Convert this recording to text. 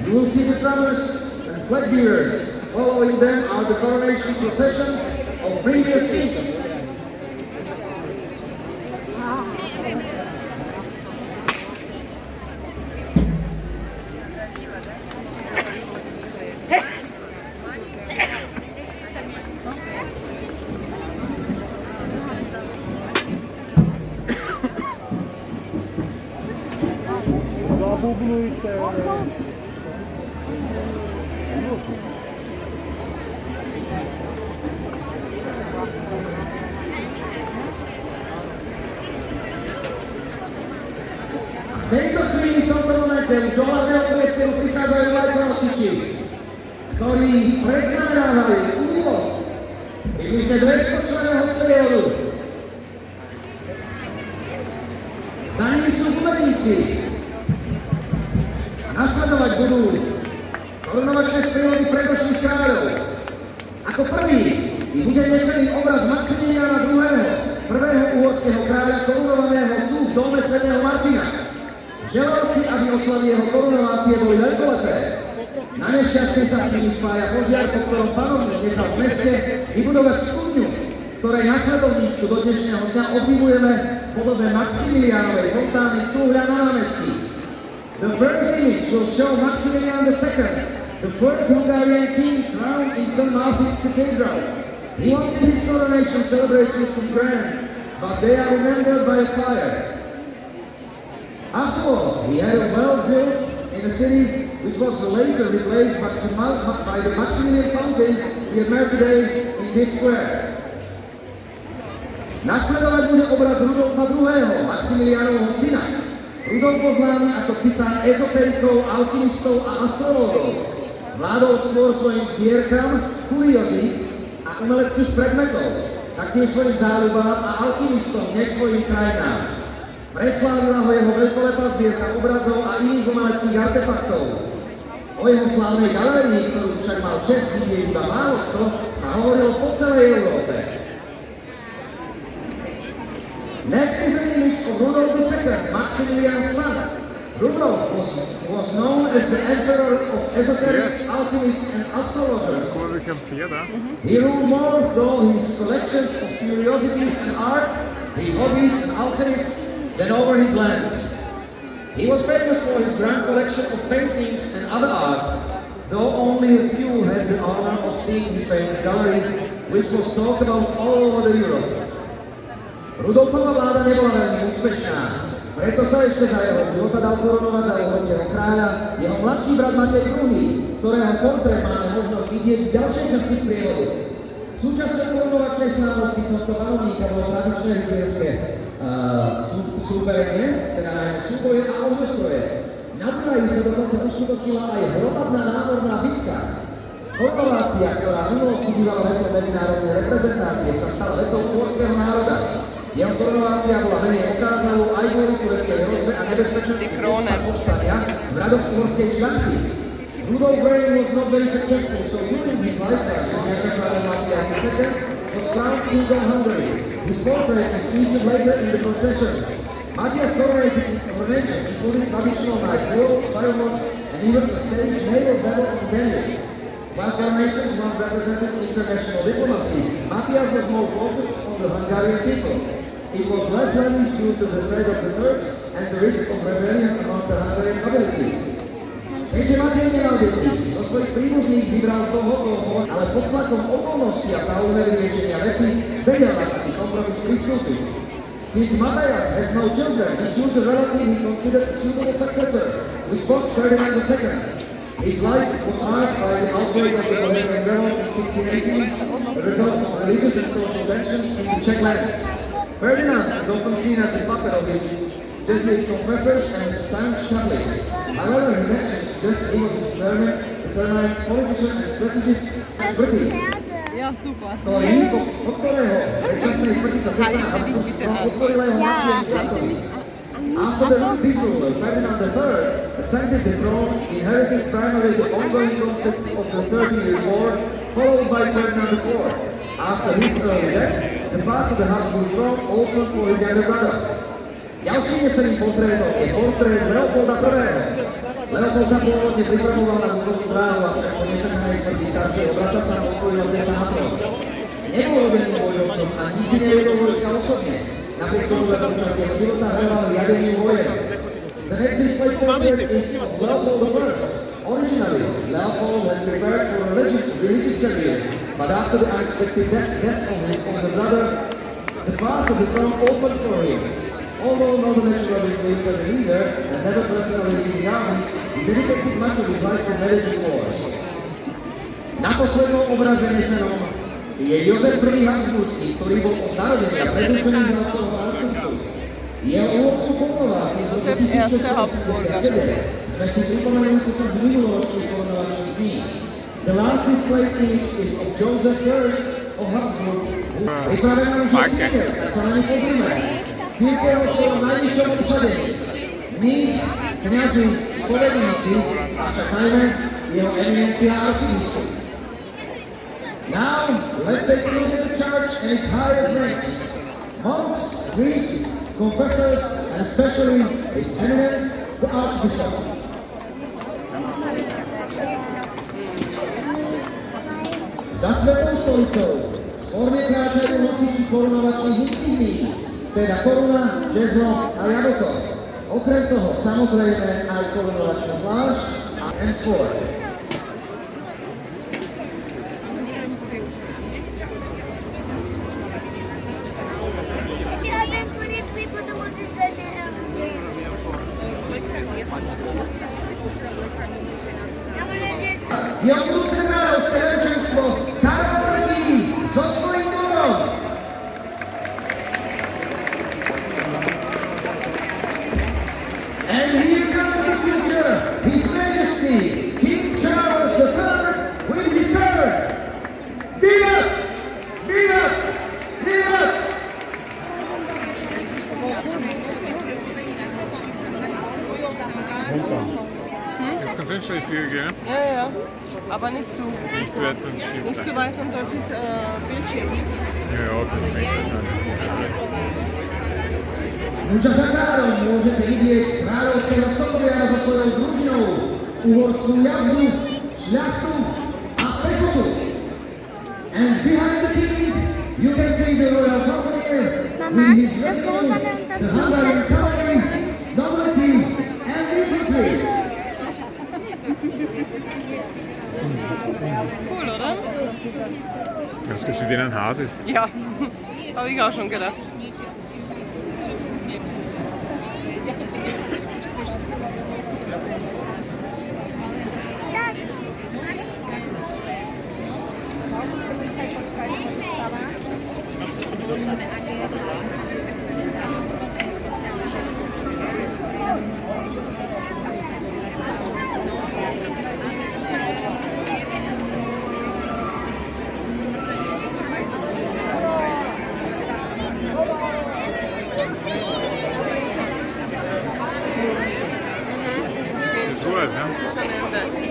You will see the drummers and flag bearers. Following them are the coronation processions of previous kings. Забублюйте. V tejto chvíli, v tomto momente, už do hlavného priestoru prichádzajú vlajkonosiči, ktorí predznamenávajú úvod približne 200-členného sprievodu. Za nimi sú bubeníci. Nasledovať budú korunovačné sprievody predošlých kráľov. Ako prvý bude nesený obraz Maximiliána II., prvého uhorského kráľa korunovaného tu v dome svätého Martina. Želal si, aby oslavy jeho korunovácie boli veľkolepé. Na nešťastie sa s nimi spája požiar, po ktorom panovník nechal v meste vybudovať studňu, ktorej nasledovníčku do dnešného dňa obdivujeme v podobe Maximiliánovej fontány tu hľa na námestí. The first image will show Maximilian II, the first Hungarian king crowned in St. Martin's Cathedral. He wanted his coronation celebrations to be grand, but they are remembered by a fire. After all, he had a well built in a city which was later replaced by the Maximilian fountain we admire today in this square. Nasledovať bude obraz Rudolfa II., Maximiliánovho syna. Rudolf bol známy ako cisár ezoterikov, alchymistov a astrológov. Vládol skôr svojim zbierkam, kuriózy a umeleckých predmetov, taktiež svojim záľubám a alchymistom, než svojim krajinám. Preslávila ho jeho veľkolepá zbierka obrazov a iných umeleckých artefaktov. O jeho slávnej galérii, ktorú však mal čest vidieť iba málo kto, sa hovorilo po celej Európe. Next is an image of Rudolf II, Maximilian's son. Rudolf was known as the emperor of esoterics, alchemists, and astrologers. He ruled more through his collections of curiosities and art, his hobbies and alchemists, than over his lands. He was famous for his grand collection of paintings and other art, though only a few had the honor of seeing his famous gallery, which was talked about all over Europe. Rudolfova vláda nebola veľmi úspešná, preto sa ešte za jeho života dal korunovať za uhorského kráľa jeho mladší brat Matej II., ktorého portrét máme možnosť vidieť v ďalšej časti sprievodu. Súčasťou korunovačnej slávnosti tohto panovníka bolo tradičné rytierské súperenie, teda najmä súboje a ohňostroje. Na Dunaji sa dokonca uskutočnila aj hromadná námorná bitka. Korunovácia, ktorá v minulosti bývala vecou medzinárodnej reprezentácie, sa stala vecou uhorského národa. Jeho korunovácia bola menej okázalou aj kvôli tureckej hrozbe a nebezpečnosti povstania v radoch uhorskej šľachty. Rudolf reign was not very successful, so during his lifetime, his younger brother Matthias II was crowned king of Hungary. His portrait was featured later in the procession. Matthias coronated in coronation, including traditional knight duels, fireworks, and even a staged naval battle on venue. While coronations once represented international diplomacy, Matthias was more focused on the Hungarian people. It was less lavish due to the threat of the Turks and the risk of rebellion among the Hungarian nobility. Keďže Matej nemal deti, zo svojich príbuzných vybral toho, ale pod tlakom okolností a záujme vyriešenia veci vedel na taký kompromis pristúpiť. Since Matthias has no children, he chose a relative he considered a suitable successor, which was Ferdinand II. His life was marked by the outbreak of the Bohemian Revolt in 1618, the result of religious and social tensions in the Czech lands. Ferdinand is often seen as the puppet of his Jesuit confessors and staunch Catholic. However, his actions suggest he was a determined politician and strategist and Brity. Ktorý, od ktorého predčasnej smrti sa cesta na Habsburgskom otvorila jeho mladšiemu bratovi. After the disrule, Ferdinand III ascended the throne, inheriting primarily the ongoing conflicts of the 30-Year War, followed by Ferdinand IV. After his early death, the path to the Habsburg throne opened for his younger brother. Ďalším neseným portrétom je portrét Leopolda I. Leopold sa pôvodne pripravoval na útočnú bránu, avšak po nečakanej smrti staršieho brata sa mu otvorila cesta na trón. Nebol robeným bojovcom a nikdy nevedol vojska osobne. Napriek tomu, že počas jeho života hľadal riadeniu vojen. The next displayed portrait is Leopold I. Originally, Leopold had prepared for a religious career, but after the unexpected death of his older brother, the path of the throne opened for him. Although not a naturally political leader and never personally leading armies, he dedicated much of his life to managing wars. Na poslednom obraze nesenom je Jozef I. Habsburský, ktorý bol od narodenia predurčený za otcovho nástupcu. Jeho úvodcu korunovácie z roku 1687 sme si pripomenuli počas minuloročných korunovačných dní. The last displayed image is of Joseph I. of Habsburg. Pripravená už je církev, tak sa na ňu pozrime. Církev vo svojom najvyššom obsadení. My, kňazi, spovedníci, a však najmä jeho eminencia arcibiskup. Now, let's take a look at the church and its highest ranks. Monks, priests, confessors, and especially His Eminence, the Archbishop. Za Svetou stolicou svorne kráčajú nosiči korunovačných insignií, teda koruna, žezlo a jablko. Okrem toho samozrejme aj korunovačná plášť a sword. Je obľúbené vsevenčenstvo Karol III so svojím dvorom. And here comes the future, His Majesty, King Charles III, with his servant. Get up! Get up! Get up! Jetzt kannst du nicht schnell viel gehen. Ja, ja, aber nicht zu. Nicht zu jetzt ins Schiff. Nicht zu weit unter das Bildschirm. Ja, perfekt. Už za kráľom môžete vidieť kráľovského sokoviara so svojou družinou, uhorskú jazdu, šľachtu a pechotu. And behind the king, you can see the royal falconer with his retinue, the Hungarian cavalry, nobility, and infantry. Cool, oder? Jetzt gibt es denen Hasis. Ja, habe ich auch schon gedacht. Jetzt Ruhe, ja? Schon Ende.